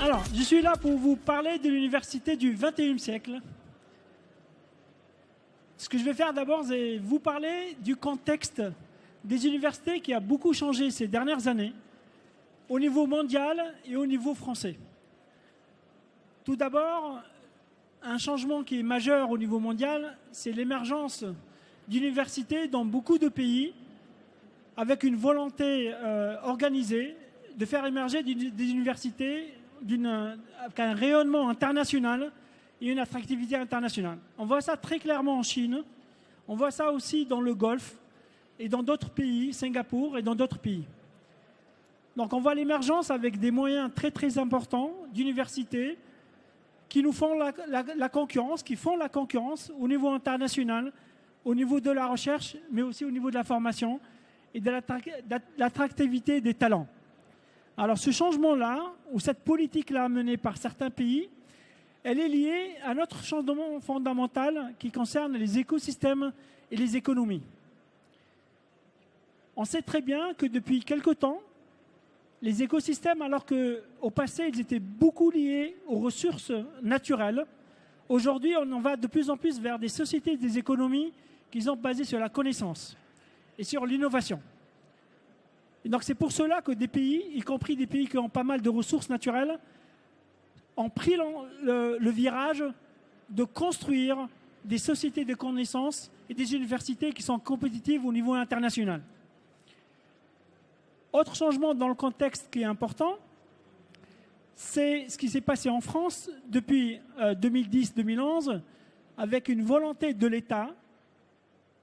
Alors, je suis là pour vous parler de l'université du XXIe siècle. Ce que je vais faire d'abord, c'est vous parler du contexte des universités qui a beaucoup changé ces dernières années, au niveau mondial et au niveau français. Tout d'abord, un changement qui est majeur au niveau mondial, c'est l'émergence d'universités dans beaucoup de pays, avec une volonté organisée de faire émerger des universités avec un rayonnement international et une attractivité internationale. On voit ça très clairement en Chine, on voit ça aussi dans le Golfe et dans d'autres pays, Singapour et dans d'autres pays. Donc on voit l'émergence avec des moyens très très importants d'universités qui nous font la concurrence, qui font la concurrence au niveau international, au niveau de la recherche, mais aussi au niveau de la formation et de l'attractivité des talents. Alors ce changement-là, ou cette politique-là menée par certains pays, elle est liée à notre changement fondamental qui concerne les écosystèmes et les économies. On sait très bien que depuis quelque temps, les écosystèmes, alors qu'au passé, ils étaient beaucoup liés aux ressources naturelles, aujourd'hui, on en va de plus en plus vers des sociétés, des économies qui sont basées sur la connaissance et sur l'innovation. Et donc c'est pour cela que des pays, y compris des pays qui ont pas mal de ressources naturelles, ont pris le virage de construire des sociétés de connaissances et des universités qui sont compétitives au niveau international. Autre changement dans le contexte qui est important, c'est ce qui s'est passé en France depuis 2010-2011, avec une volonté de l'État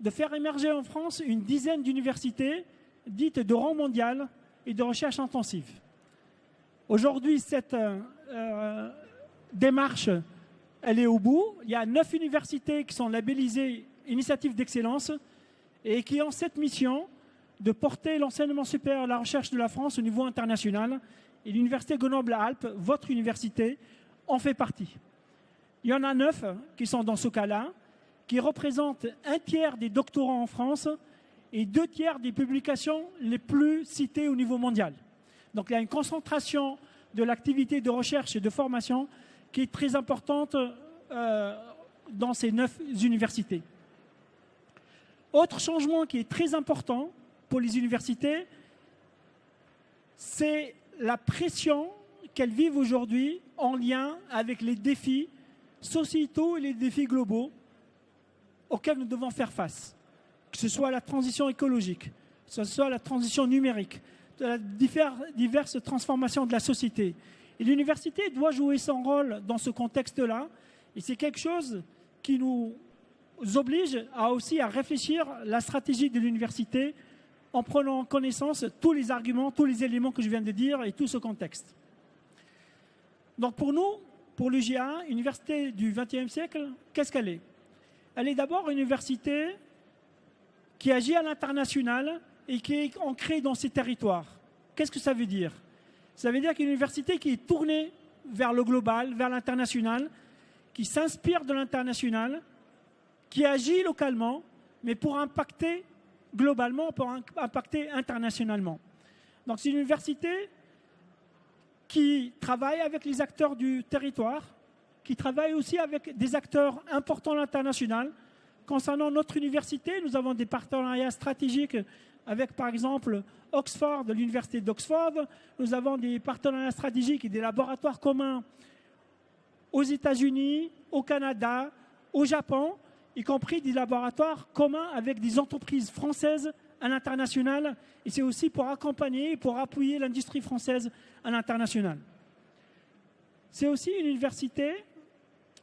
de faire émerger en France une dizaine d'universités dites de rang mondial et de recherche intensive. Aujourd'hui, cette démarche, elle est au bout. Il y a 9 universités qui sont labellisées initiatives d'excellence et qui ont cette mission de porter l'enseignement supérieur et la recherche de la France au niveau international. Et l'université Grenoble-Alpes, votre université, en fait partie. Il y en a 9 qui sont dans ce cas-là, qui représentent 1/3 des doctorants en France et 2/3 des publications les plus citées au niveau mondial. Donc il y a une concentration de l'activité de recherche et de formation qui est très importante dans ces 9 universités. Autre changement qui est très important pour les universités, c'est la pression qu'elles vivent aujourd'hui en lien avec les défis sociétaux et les défis globaux auxquels nous devons faire face. Que ce soit la transition écologique, que ce soit la transition numérique, la diverses transformations de la société. Et l'université doit jouer son rôle dans ce contexte-là. Et c'est quelque chose qui nous oblige aussi à réfléchir la stratégie de l'université en prenant en connaissance tous les arguments, tous les éléments que je viens de dire et tout ce contexte. Donc pour nous, pour l'UGA, université du XXe siècle, qu'est-ce qu'elle est? Elle est d'abord une université qui agit à l'international et qui est ancrée dans ses territoires. Qu'est-ce que ça veut dire? Ça veut dire qu'une université qui est tournée vers le global, vers l'international, qui s'inspire de l'international, qui agit localement, mais pour impacter globalement, pour impacter internationalement. Donc c'est une université qui travaille avec les acteurs du territoire, qui travaille aussi avec des acteurs importants à l'international. Concernant notre université, nous avons des partenariats stratégiques avec, par exemple, Oxford, l'université d'Oxford. Nous avons des partenariats stratégiques et des laboratoires communs aux États-Unis, au Canada, au Japon, y compris des laboratoires communs avec des entreprises françaises à l'international. Et c'est aussi pour accompagner et pour appuyer l'industrie française à l'international. C'est aussi une université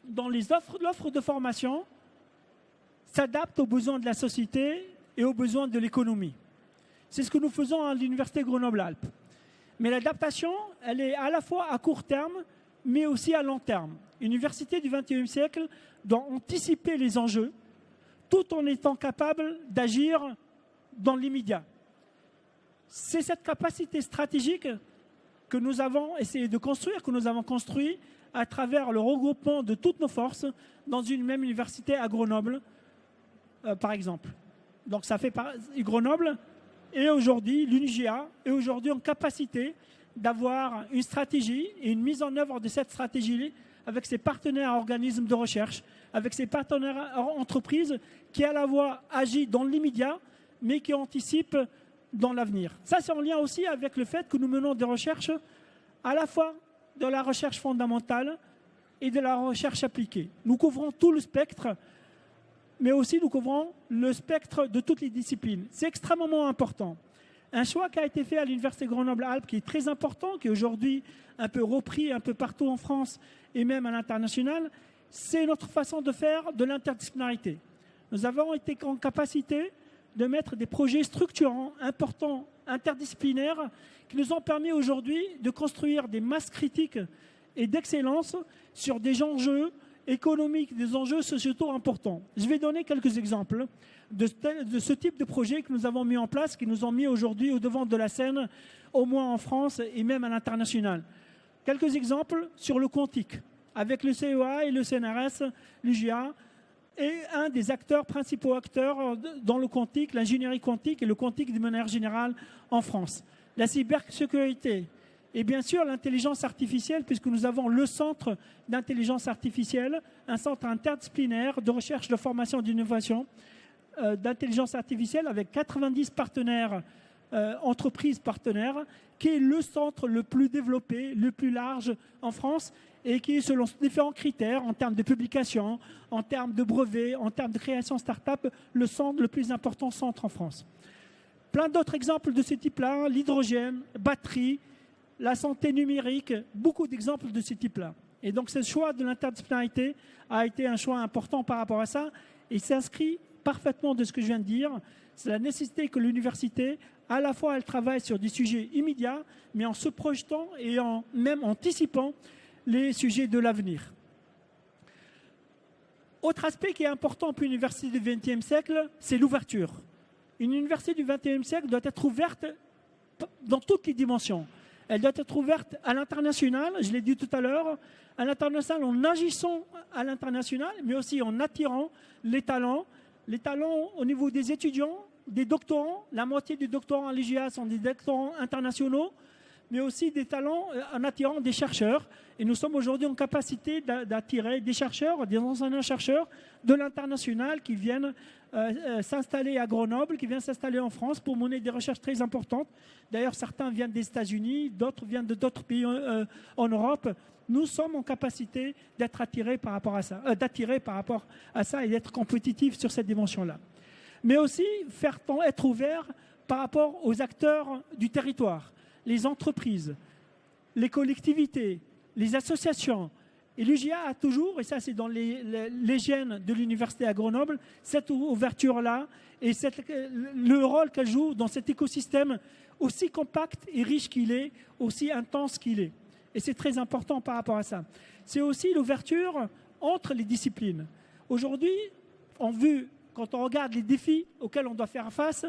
dont l'offre de formation s'adapte aux besoins de la société et aux besoins de l'économie. C'est ce que nous faisons à l'université Grenoble-Alpes. Mais l'adaptation, elle est à la fois à court terme, mais aussi à long terme. L'université du XXIe siècle doit anticiper les enjeux tout en étant capable d'agir dans l'immédiat. C'est cette capacité stratégique que nous avons essayé de construire, que nous avons construit à travers le regroupement de toutes nos forces dans une même université à Grenoble, par exemple. Donc ça fait Grenoble et aujourd'hui l'UNIGA est aujourd'hui en capacité d'avoir une stratégie et une mise en œuvre de cette stratégie avec ses partenaires organismes de recherche, avec ses partenaires entreprises qui à la fois agissent dans l'immédiat, mais qui anticipent dans l'avenir. Ça, c'est en lien aussi avec le fait que nous menons des recherches à la fois de la recherche fondamentale et de la recherche appliquée. Nous couvrons tout le spectre, mais aussi nous couvrons le spectre de toutes les disciplines. C'est extrêmement important. Un choix qui a été fait à l'Université Grenoble-Alpes, qui est très important, qui est aujourd'hui un peu repris un peu partout en France et même à l'international, c'est notre façon de faire de l'interdisciplinarité. Nous avons été en capacité de mettre des projets structurants, importants, interdisciplinaires, qui nous ont permis aujourd'hui de construire des masses critiques et d'excellence sur des enjeux économiques, des enjeux sociétaux importants. Je vais donner quelques exemples de ce type de projet que nous avons mis en place, qui nous ont mis aujourd'hui au devant de la scène, au moins en France et même à l'international. Quelques exemples sur le quantique, avec le CEA et le CNRS, l'UGA, et un des principaux acteurs dans le quantique, l'ingénierie quantique et le quantique de manière générale en France. La cybersécurité et bien sûr l'intelligence artificielle, puisque nous avons le centre d'intelligence artificielle, un centre interdisciplinaire de recherche, de formation, d'innovation, d'intelligence artificielle avec 90 partenaires, entreprises partenaires, qui est le centre le plus développé, le plus large en France et qui est selon différents critères en termes de publication, en termes de brevets, en termes de création start-up, le plus important centre en France. Plein d'autres exemples de ce type-là, l'hydrogène, batterie, la santé numérique, beaucoup d'exemples de ce type-là. Et donc ce choix de l'interdisciplinarité a été un choix important par rapport à ça et s'inscrit parfaitement de ce que je viens de dire. C'est la nécessité que l'université, à la fois elle travaille sur des sujets immédiats, mais en se projetant et en même anticipant les sujets de l'avenir. Autre aspect qui est important pour une université du XXe siècle, c'est l'ouverture. Une université du XXe siècle doit être ouverte dans toutes les dimensions. Elle doit être ouverte à l'international, je l'ai dit tout à l'heure, à l'international en agissant à l'international, mais aussi en attirant les talents au niveau des étudiants, des doctorants. La moitié des doctorants à l'IGA sont des doctorants internationaux, mais aussi des talents en attirant des chercheurs. Et nous sommes aujourd'hui en capacité d'attirer des chercheurs, des enseignants-chercheurs de l'international qui viennent s'installer à Grenoble, qui viennent s'installer en France pour mener des recherches très importantes. D'ailleurs, certains viennent des États-Unis, d'autres viennent d'autres pays en Europe. Nous sommes en capacité d'être attirés par rapport à ça, et d'être compétitifs sur cette dimension-là. Mais aussi être ouvert par rapport aux acteurs du territoire, les entreprises, les collectivités, les associations. Et l'UGA a toujours, et ça c'est dans les gènes de l'université à Grenoble, cette ouverture-là et le rôle qu'elle joue dans cet écosystème aussi compact et riche qu'il est, aussi intense qu'il est. Et c'est très important par rapport à ça. C'est aussi l'ouverture entre les disciplines. Aujourd'hui, quand on regarde les défis auxquels on doit faire face,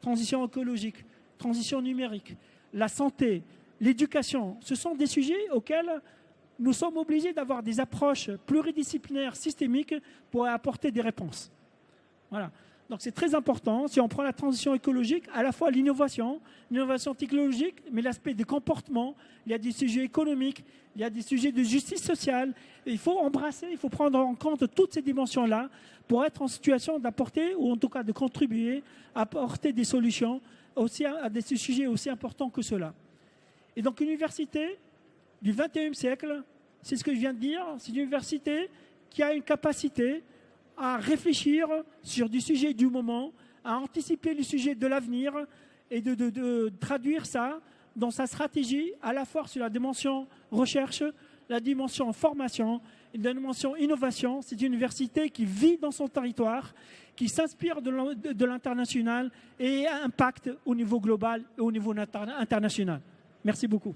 transition écologique, transition numérique, la santé, l'éducation, ce sont des sujets auxquels nous sommes obligés d'avoir des approches pluridisciplinaires, systémiques, pour apporter des réponses. Voilà. Donc c'est très important, si on prend la transition écologique, à la fois l'innovation technologique, mais l'aspect des comportements, il y a des sujets économiques, il y a des sujets de justice sociale. Et il faut embrasser, il faut prendre en compte toutes ces dimensions-là pour être en situation d'apporter, ou en tout cas de contribuer à apporter des solutions aussi à des sujets aussi importants que ceux-là. Et donc l'université du XXIe siècle, c'est ce que je viens de dire, c'est une université qui a une capacité à réfléchir sur du sujet du moment, à anticiper le sujet de l'avenir et de traduire ça dans sa stratégie, à la fois sur la dimension recherche, la dimension formation et la dimension innovation. C'est une université qui vit dans son territoire, qui s'inspire de l'international et impacte au niveau global et au niveau international. Merci beaucoup.